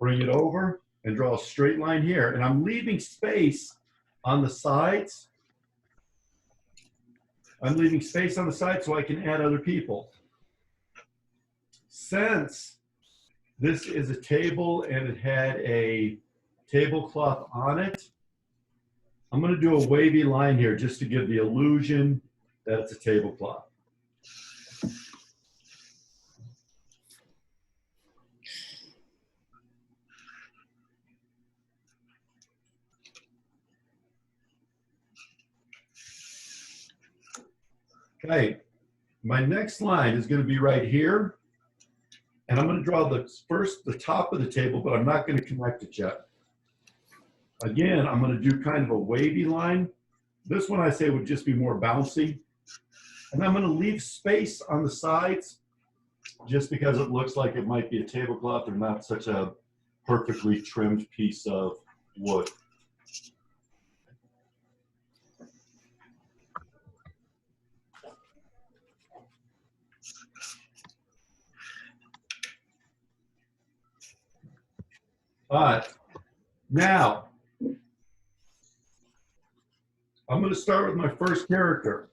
bring it over, and draw a straight line here. And I'm leaving space on the sides. I'm leaving space on the side so I can add other people. Since this is a table and it had a tablecloth on it, I'm going to do a wavy line here just to give the illusion that it's a tablecloth. Okay, my next line is going to be right here. And I'm going to draw the top of the table, but I'm not going to connect it yet. Again, I'm going to do kind of a wavy line. This one I say would just be more bouncy. And I'm going to leave space on the sides just because it looks like it might be a tablecloth or not such a perfectly trimmed piece of wood. All right, now I'm going to start with my first character.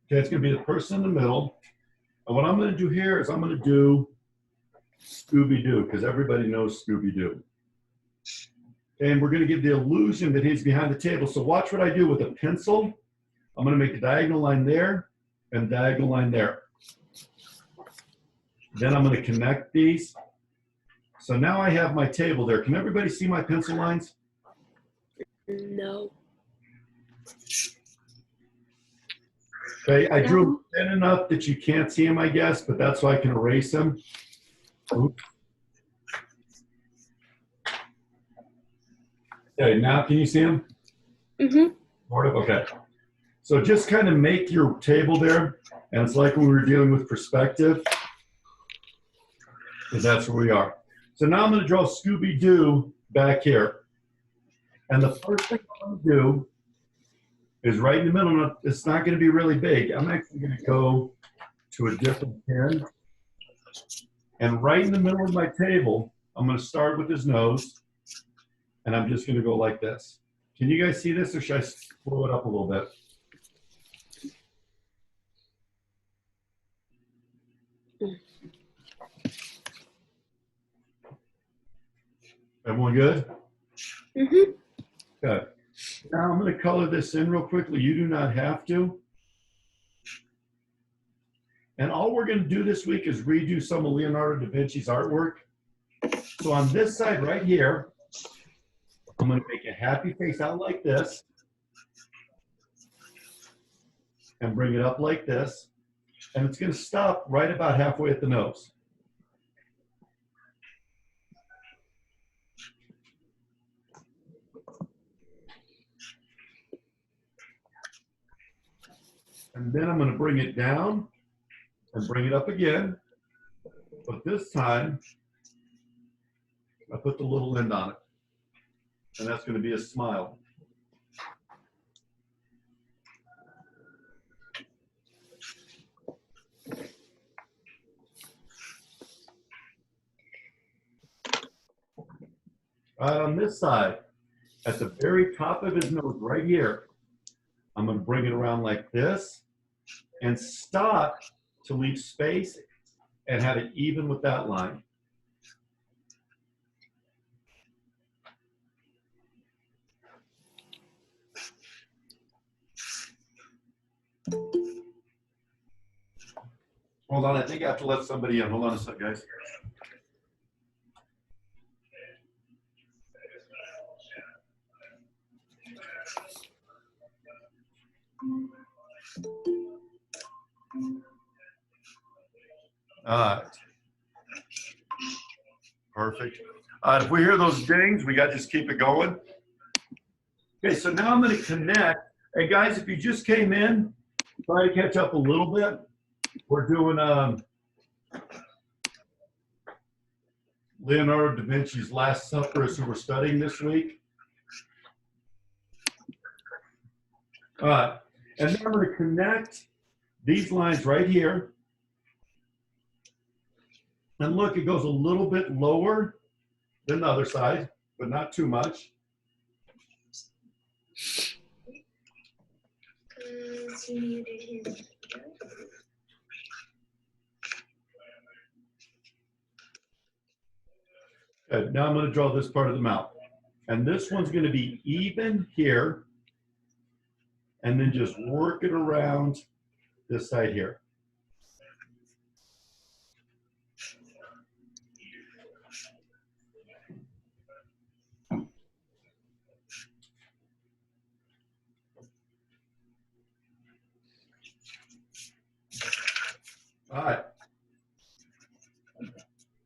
Okay, it's going to be the person in the middle. And what I'm going to do here is I'm going to do Scooby-Doo, because everybody knows Scooby-Doo. And we're going to give the illusion that he's behind the table. So watch what I do with a pencil. I'm going to make a diagonal line there and a diagonal line there. Then I'm going to connect these. So now I have my table there. Can everybody see my pencil lines? No. Okay, I drew them thin enough that you can't see them, I guess, but that's so I can erase them. Oops. Okay, now can you see them? Mm-hmm. Sort of, okay. So just kind of make your table there, and it's like when we were dealing with perspective, because that's where we are. So now I'm going to draw Scooby-Doo back here. And the first thing I'm going to do is right in the middle. It's not going to be really big. I'm actually going to go to a different pen. And right in the middle of my table, I'm going to start with his nose. And I'm just going to go like this. Can you guys see this, or should I blow it up a little bit? Everyone good? Mm-hmm. Good. Now I'm going to color this in real quickly. You do not have to. And all we're going to do this week is redo some of Leonardo da Vinci's artwork. So on this side right here, I'm going to make a happy face out like this. And bring it up like this. And it's going to stop right about halfway at the nose. And then I'm going to bring it down and bring it up again. But this time, I put the little end on it. And that's going to be a smile. On this side, at the very top of his nose right here, I'm going to bring it around like this and stop to leave space and have it even with that line. Hold on, I think I have to let somebody in. Hold on a sec, guys. All right. Perfect. If we hear those dings, we got to just keep it going. Okay, so now I'm going to connect. Hey, guys, if you just came in, try to catch up a little bit. We're doing Leonardo da Vinci's Last Supper is who we're studying this week. All right, and then I'm going to connect these lines right here. And look, it goes a little bit lower than the other side, but not too much. Good. Now I'm going to draw this part of the mouth. And this one's going to be even here. And then just work it around this side here. All right.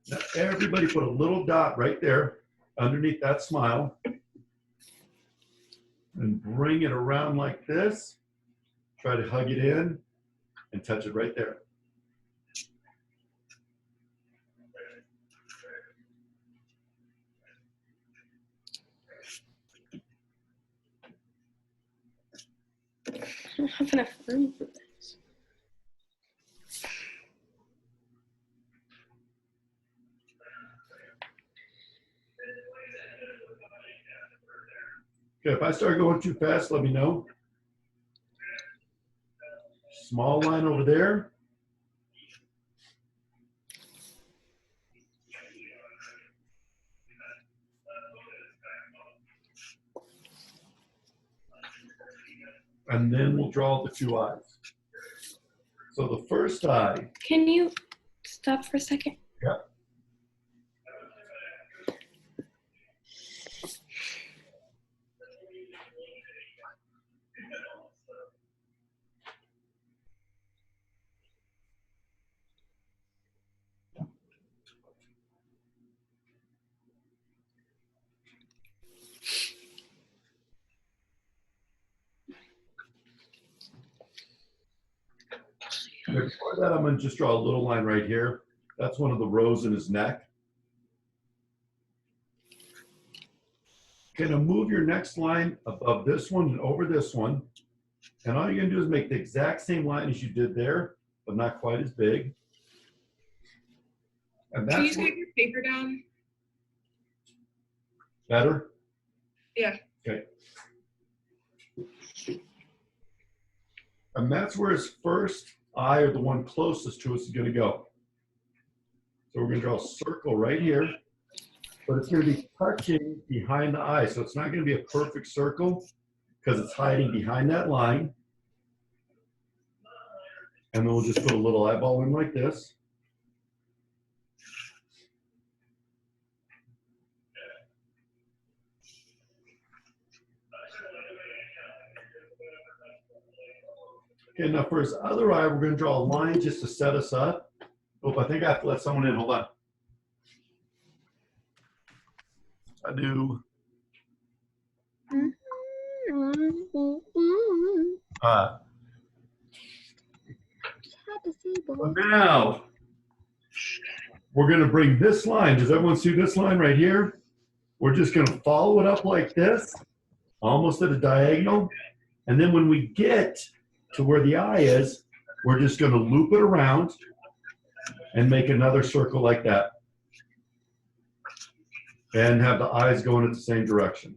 Now everybody put a little dot right there underneath that smile. And bring it around like this. Try to hug it in and touch it right there. I don't have enough room for this. Okay, if I start going too fast, let me know. Small line over there. And then we'll draw the two eyes. So the first eye. Can you stop for a second? Yeah. Before that, I'm going to just draw a little line right here. That's one of the rows in his neck. Okay, now move your next line above this one and over this one. And all you're going to do is make the exact same line as you did there, but not quite as big. And Can you that's just get your paper down? better. Yeah. Okay. And that's where his first eye, or the one closest to us, is going to go. So we're going to draw a circle right here, but it's going to be touching behind the eye. So it's not going to be a perfect circle because it's hiding behind that line. And then we'll just put a little eyeball in like this. Okay, now for his other eye, we're going to draw a line just to set us up. Oh, I think I have to let someone in. Hold on. I do. So now we're going to bring this line. Does everyone see this line right here? We're just going to follow it up like this, almost at a diagonal. And then when we get to where the eye is, we're just going to loop it around and make another circle like that. And have the eyes going at the same direction.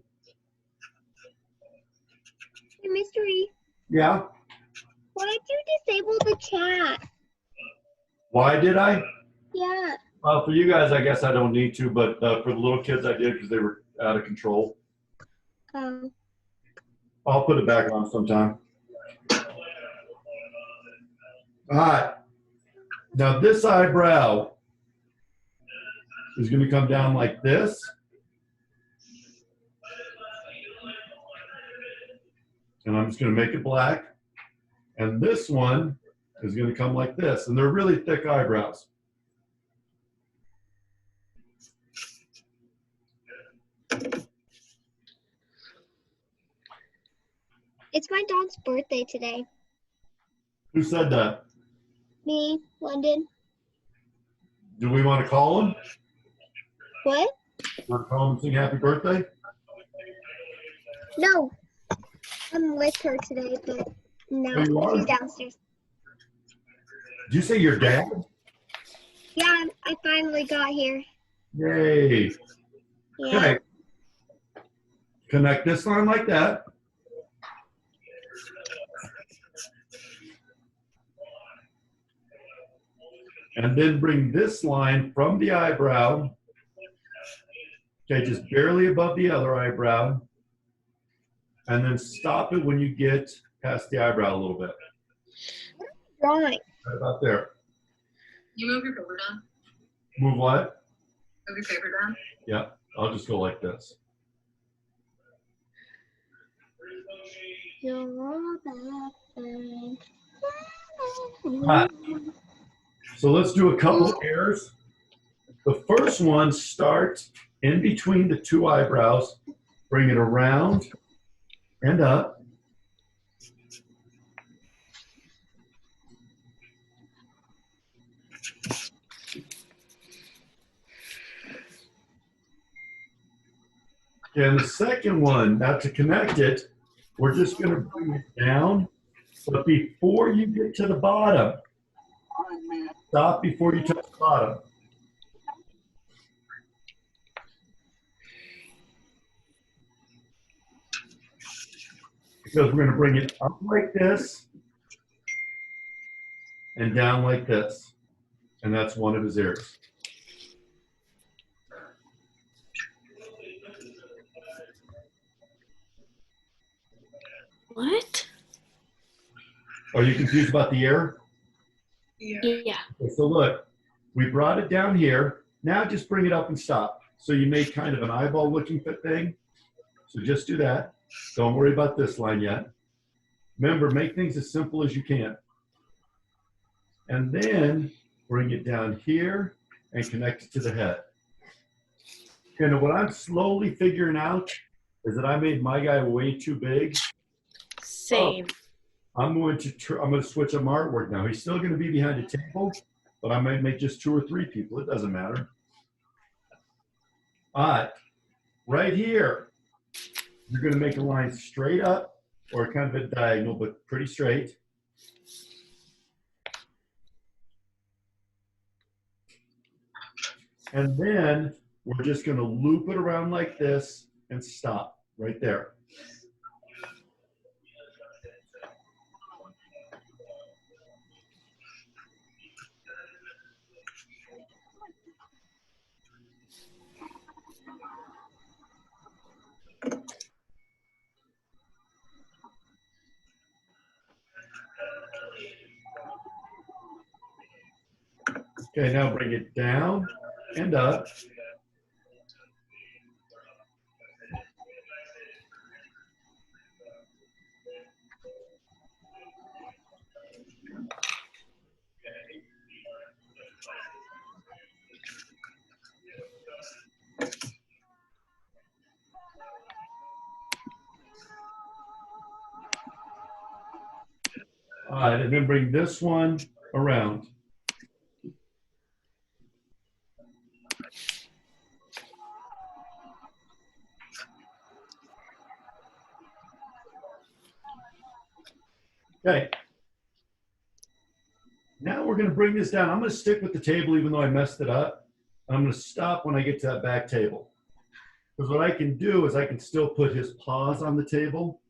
Hey, Mystery, Yeah? why did you disable the chat? Why did I? Yeah. For you guys, I guess I don't need to, but for the little kids, I did because they were out of control. I'll put it back on sometime. All right. Now this eyebrow is going to come down like this. And I'm just going to make it black. And this one is going to come like this. And they're really thick eyebrows. It's my dog's birthday today. Who said that? Me, London. Do we want to call him? What? Want to call him and sing happy birthday? No. I'm with her today, but no, Oh, you are? she's downstairs. Did you say your dad? Yeah, I finally got here. Yay. Yeah. Okay. Connect this line like that. And then bring this line from the eyebrow, okay, just barely above the other eyebrow. And then stop it when you get past the eyebrow a little bit. Drawing. Right about there. You move your paper down. Move what? Move your paper down. Yeah, I'll just go like this. You're back then. Right. So let's do a couple airs. The first one starts in between the two eyebrows. Bring it around and up. And the second one, now to connect it, we're just going to bring it down. But before you get to the bottom, stop before you touch the bottom. Because we're going to bring it up like this and down like this. And that's one of his ears. What? Are you confused about the ear? Yeah. Yeah. Okay, so look, we brought it down here. Now just bring it up and stop. So you made kind of an eyeball looking thing. So just do that. Don't worry about this line yet. Remember, make things as simple as you can. And then bring it down here and connect it to the head. Okay, now what I'm slowly figuring out is that I made my guy way too big. Same. I'm going to switch up my artwork now. He's still going to be behind a table, but I might make just 2 or 3 people. It doesn't matter. All right, right here, you're going to make a line straight up or kind of a diagonal, but pretty straight. And then we're just going to loop it around like this and stop right there. Okay, now bring it down and up. All right, and then bring this one around. Okay. Now we're going to bring this down. I'm going to stick with the table even though I messed it up. I'm going to stop when I get to that back table. Because what I can do is I can still put his paws on the table.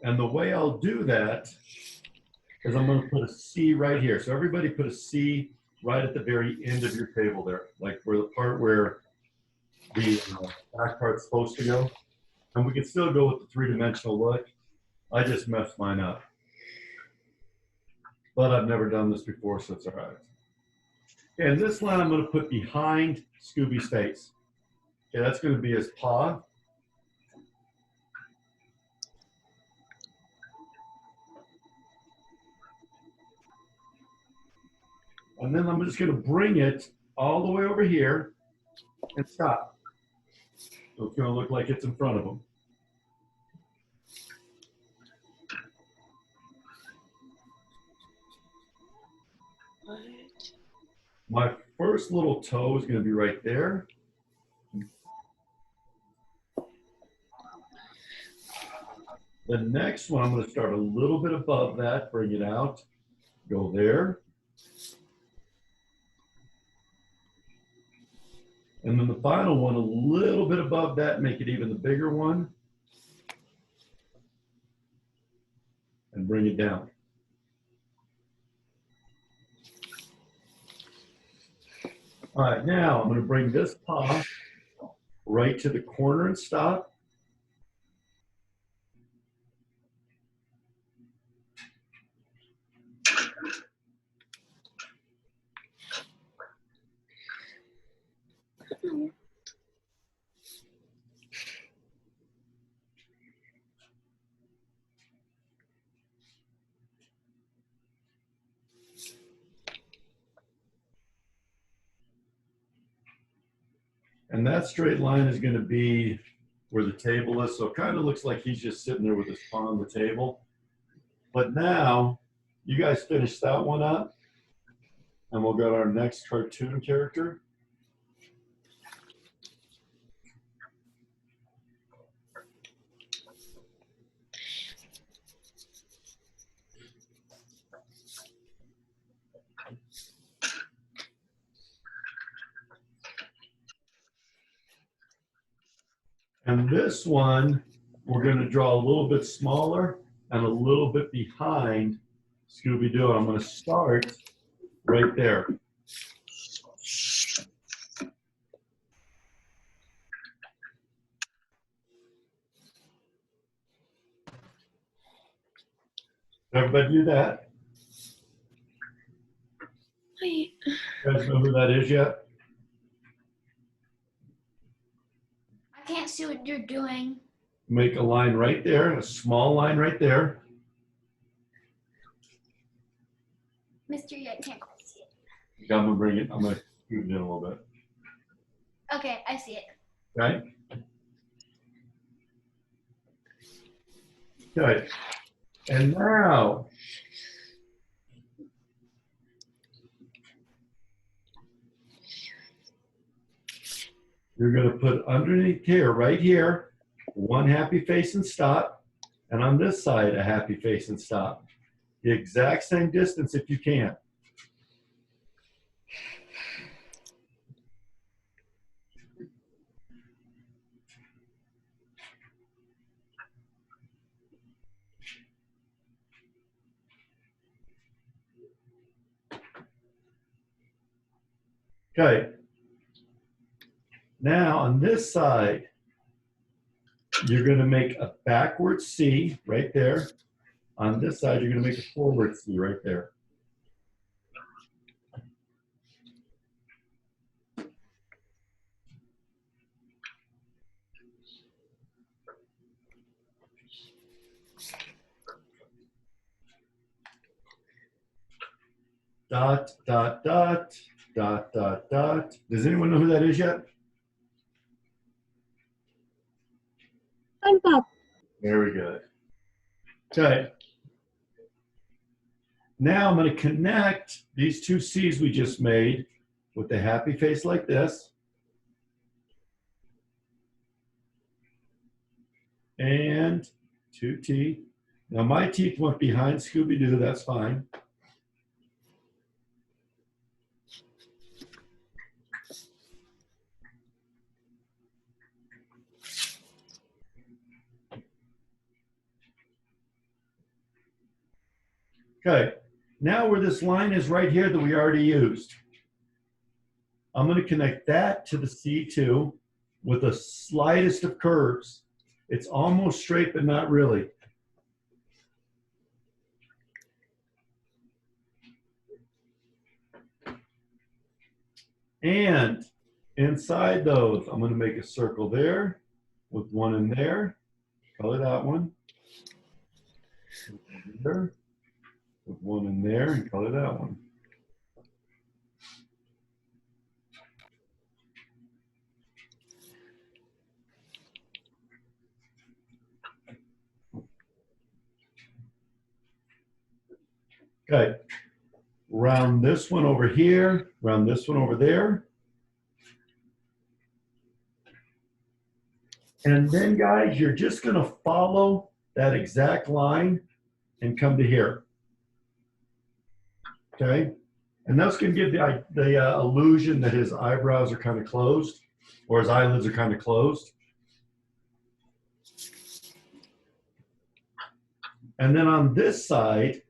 And the way I'll do that is I'm going to put a C right here. So everybody put a C right at the very end of your table there, like where the part where the back part's supposed to go. And we can still go with the 3-dimensional look. I just messed mine up. But I've never done this before, so it's all right. And this line I'm going to put behind Scooby's face. Okay, that's going to be his paw. And then I'm just going to bring it all the way over here and stop. So it's going to look like it's in front of him. What? My first little toe is going to be right there. The next one, I'm going to start a little bit above that, bring it out, go there. And then the final one, a little bit above that, make it even the bigger one. And bring it down. All right, now I'm going to bring this paw right to the corner and stop. And that straight line is going to be where the table is. So it kind of looks like he's just sitting there with his paw on the table. But now, you guys finish that one up, and we'll go to our next cartoon character. And this one, we're going to draw a little bit smaller and a little bit behind Scooby-Doo. I'm going to start right there. Everybody do that? Wait. You guys know who that is yet? I can't see what you're doing. Make a line right there, a small line right there. Mystery, I can't quite see it. I'm gonna bring it, I'm gonna scoot it in a little bit. Okay, I see it. Right? Okay. And now, you're going to put underneath here, right here, one happy face and stop. And on this side, a happy face and stop. The exact same distance if you can. Okay. Now on this side, you're going to make a backward C right there. On this side, you're going to make a forward C right there. Dot, dot, dot, dot, dot, dot. Does anyone know who that is yet? SpongeBob. Very good. Okay. Now I'm going to connect these two C's we just made with the happy face like this. And 2 teeth. Now my teeth went behind Scooby-Doo, that's fine. Okay, now where this line is right here that we already used, I'm going to connect that to the C2 with the slightest of curves. It's almost straight, but not really. And inside those, I'm going to make a circle there with one in there. Color that one. There. With one in there and color that one. Okay. Round this one over here, round this one over there. And then guys, you're just going to follow that exact line and come to here. Okay? And that's going to give the illusion that his eyebrows are kind of closed, or his eyelids are kind of closed. And then on this side,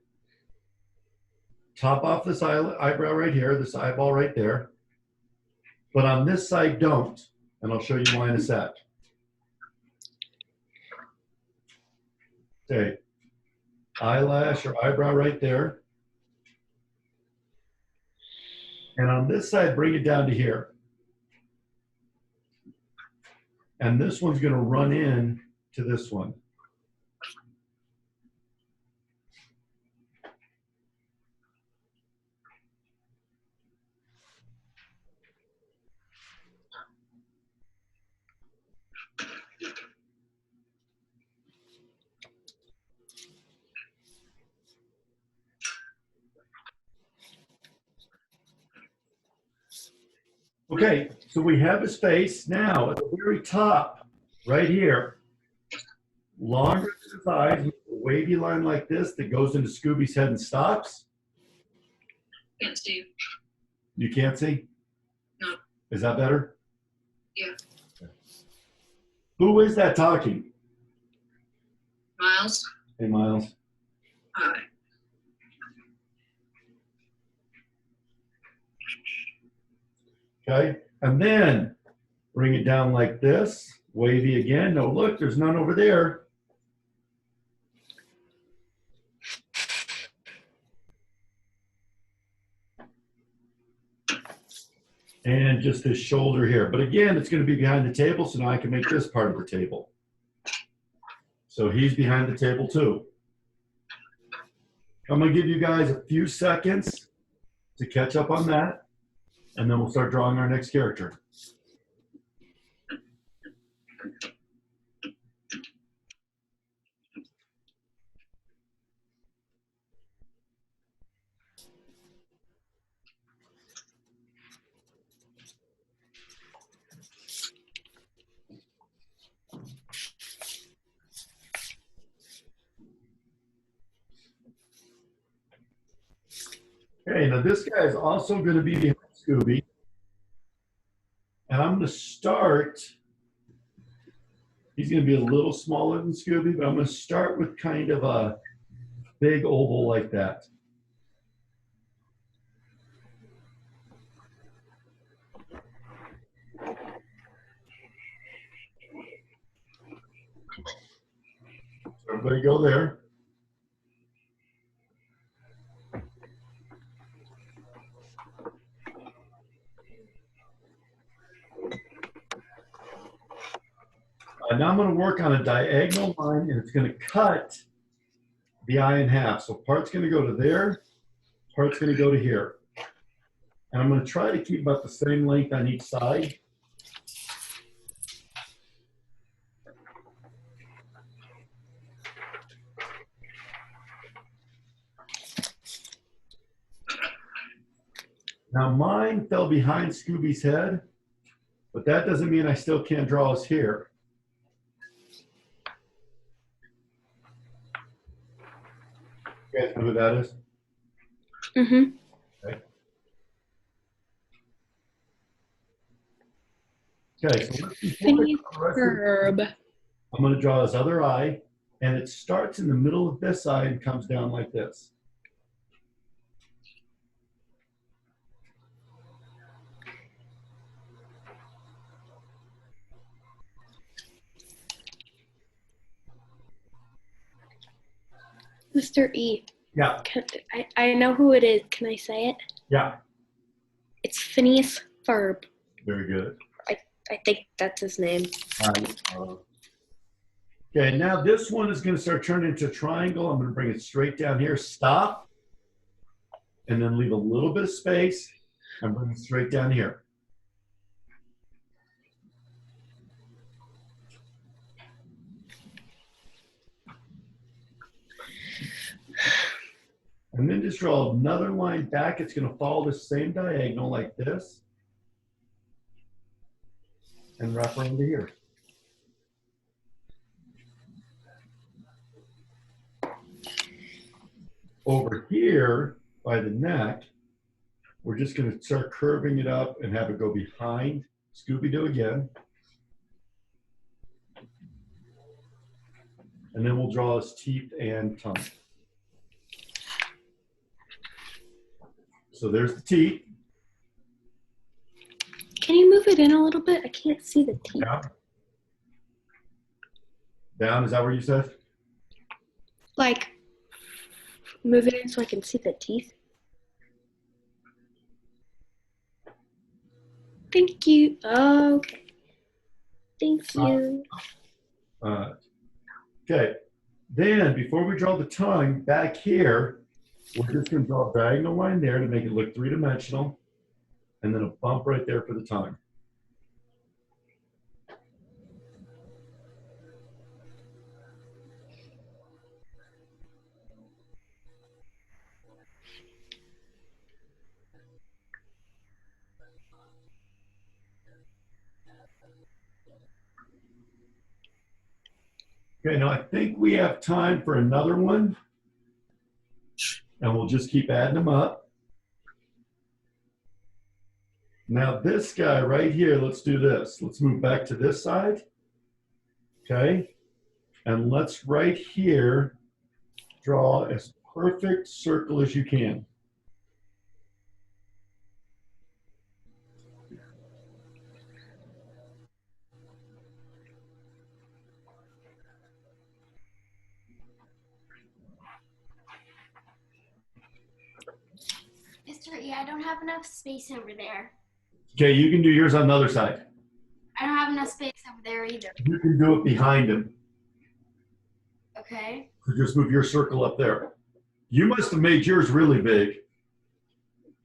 top off this eyebrow right here, this eyeball right there. But on this side, don't. And I'll show you why in a sec. Okay. Eyelash or eyebrow right there. And on this side, bring it down to here. And this one's going to run in to this one. Okay, so we have his face. Now, at the very top, right here, longer than his eyes, a wavy line like this that goes into Scooby's head and stops. Can't see. You can't see? No. Is that better? Yeah. Who is that talking? Miles. Hey, Miles. Hi. Okay, and then bring it down like this, wavy again. No, look, there's none over there. And just his shoulder here. But again, it's going to be behind the table, so now I can make this part of the table. So he's behind the table too. I'm going to give you guys a few seconds to catch up on that. And then we'll start drawing our next character. Okay, now this guy is also going to be behind Scooby. And I'm going to start, he's going to be a little smaller than Scooby, but I'm going to start with kind of a big oval like that. So everybody go there. Now I'm going to work on a diagonal line, and it's going to cut the eye in half. So part's going to go to there, part's going to go to here. And I'm going to try to keep about the same length on each side. Now mine fell behind Scooby's head, but that doesn't mean I still can't draw his hair. You guys know who that is? Mm-hmm. Okay. Okay, so let's Phineas Ferb. I'm going to draw his other eye, and it starts in the middle of this eye and comes down like this. Mr. E. Yeah, I know who it is. Can I say it? yeah, It's Phineas Ferb. very good. I think that's his name. Okay, now this one is going to start turning into a triangle. I'm going to bring it straight down here, stop, and then leave a little bit of space and bring it straight down here. And then just draw another line back. It's going to follow the same diagonal like this and wrap around to here. over here by the neck, we're just going to start curving it up and have it go behind Scooby-Doo again. And then we'll draw his teeth and tongue. So there's the teeth. Can you move it in a little bit? I can't see the teeth. Down. Down, is that where you said? Like, move it in so I can see the teeth. Thank you. Okay. Thank you. Okay. Then, before we draw the tongue, back here, we're just going to draw a diagonal line there to make it look three-dimensional, and then a bump right there for the tongue. Okay, now I think we have time for another one, and we'll just keep adding them up. Now this guy right here, let's do this. Let's move back to this side, okay? And let's right here draw as perfect circle as you can. Mr. E, I don't have enough space over there. Okay, you can do yours on the other side. I don't have enough space over there either. You can do it behind him. Okay. So just move your circle up there. You must have made yours really big.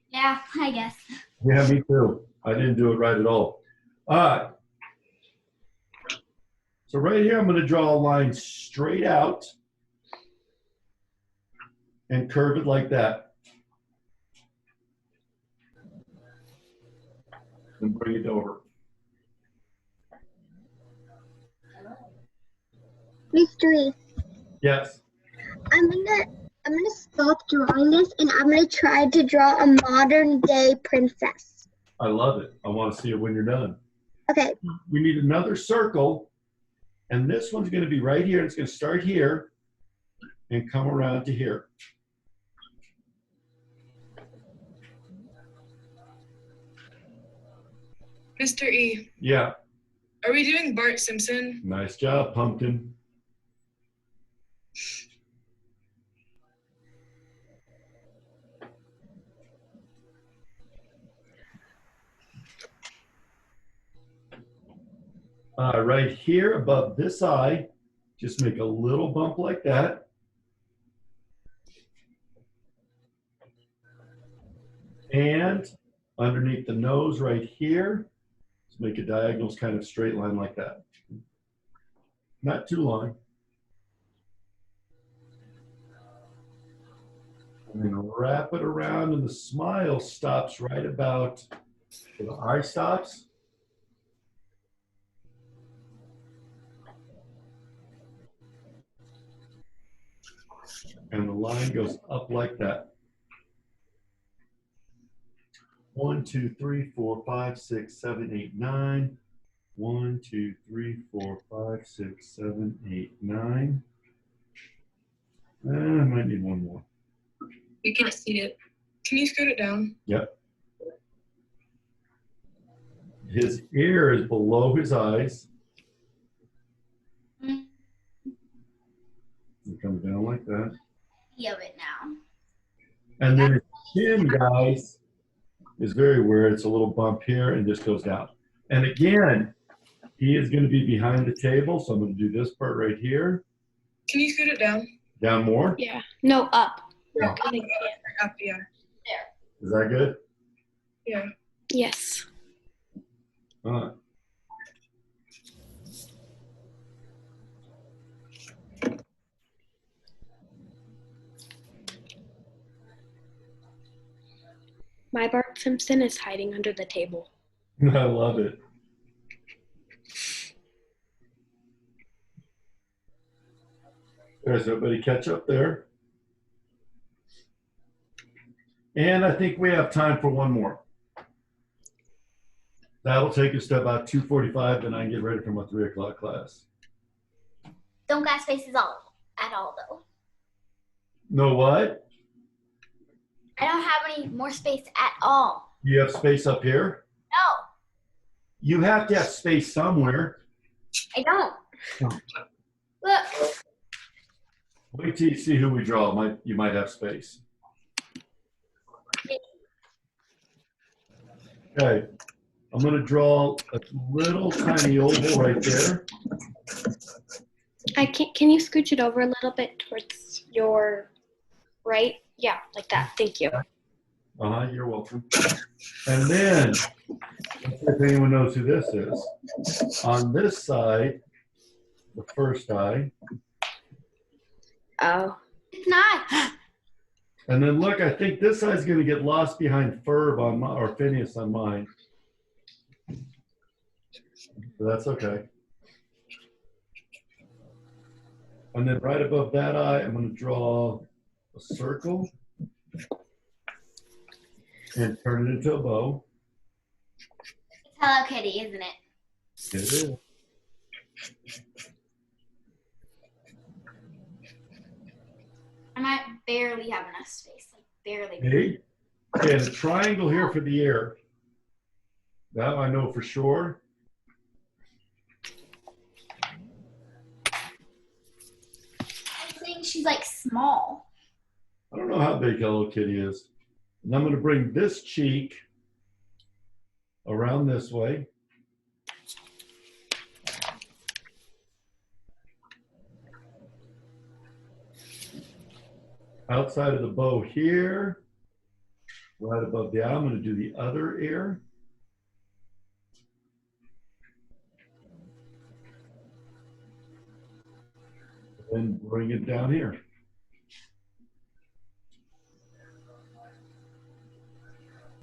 Yeah, I guess. Yeah, me too. I didn't do it right at all. All right. So right here, I'm going to draw a line straight out and curve it like that. And bring it over. Mr. E, Yes. I'm gonna stop drawing this and I'm gonna try to draw a modern day princess. I love it. I want to see it when you're done. Okay, We need another circle. And this one's going to be right here. And it's going to start here and come around to here. Mr. E, Yeah. are we doing Bart Simpson? Nice job, Pumpkin. Right here above this eye, just make a little bump like that. And underneath the nose right here, just make a diagonal kind of straight line like that. Not too long. And then wrap it around and the smile stops right about where the eye stops. And the line goes up like that. 1, 2, 3, 4, 5, 6, 7, 8, 9. 1, 2, 3, 4, 5, 6, 7, 8, 9. I might need one more. You can't see it. Can you scoot it down? Yep. His ear is below his eyes. Mm. It comes down like that. Feel it now. And then his chin, guys, is very weird. It's a little bump here and just goes down. And again, he is going to be behind the table, so I'm going to do this part right here. Can you scoot it down? Down more. Yeah. No, up. Yeah. Up, yeah. Is that good? Yeah. Yes. All right. My Bart Simpson is hiding under the table. I love it. There's everybody catch up there. And I think we have time for one more. That'll take us to about 2:45, then I can get ready for my 3 o'clock class. Don't got spaces at all though. Know what? I don't have any more space at all. You have space up here? No, You have to have space somewhere. I don't. Oh. Look, Wait till you see who we draw. You might have space. Okay. I'm going to draw a little tiny oval right there. Can you scooch it over a little bit towards your right? Yeah, like that. Thank you. You're welcome. And then, let's see if anyone knows who this is. On this side, the first eye. Oh. it's not. And then look, I think this eye's going to get lost behind Ferb on my, or Phineas on mine. So that's okay. And then right above that eye, I'm going to draw a circle and turn it into a bow. It's Hello Kitty, isn't it? It is. I might barely have enough space, like barely. Okay. And a triangle here for the ear. That I know for sure. I think she's like small. I don't know how big Hello Kitty is. And I'm going to bring this cheek around this way. Outside of the bow here, right above the eye, I'm going to do the other ear. And bring it down here.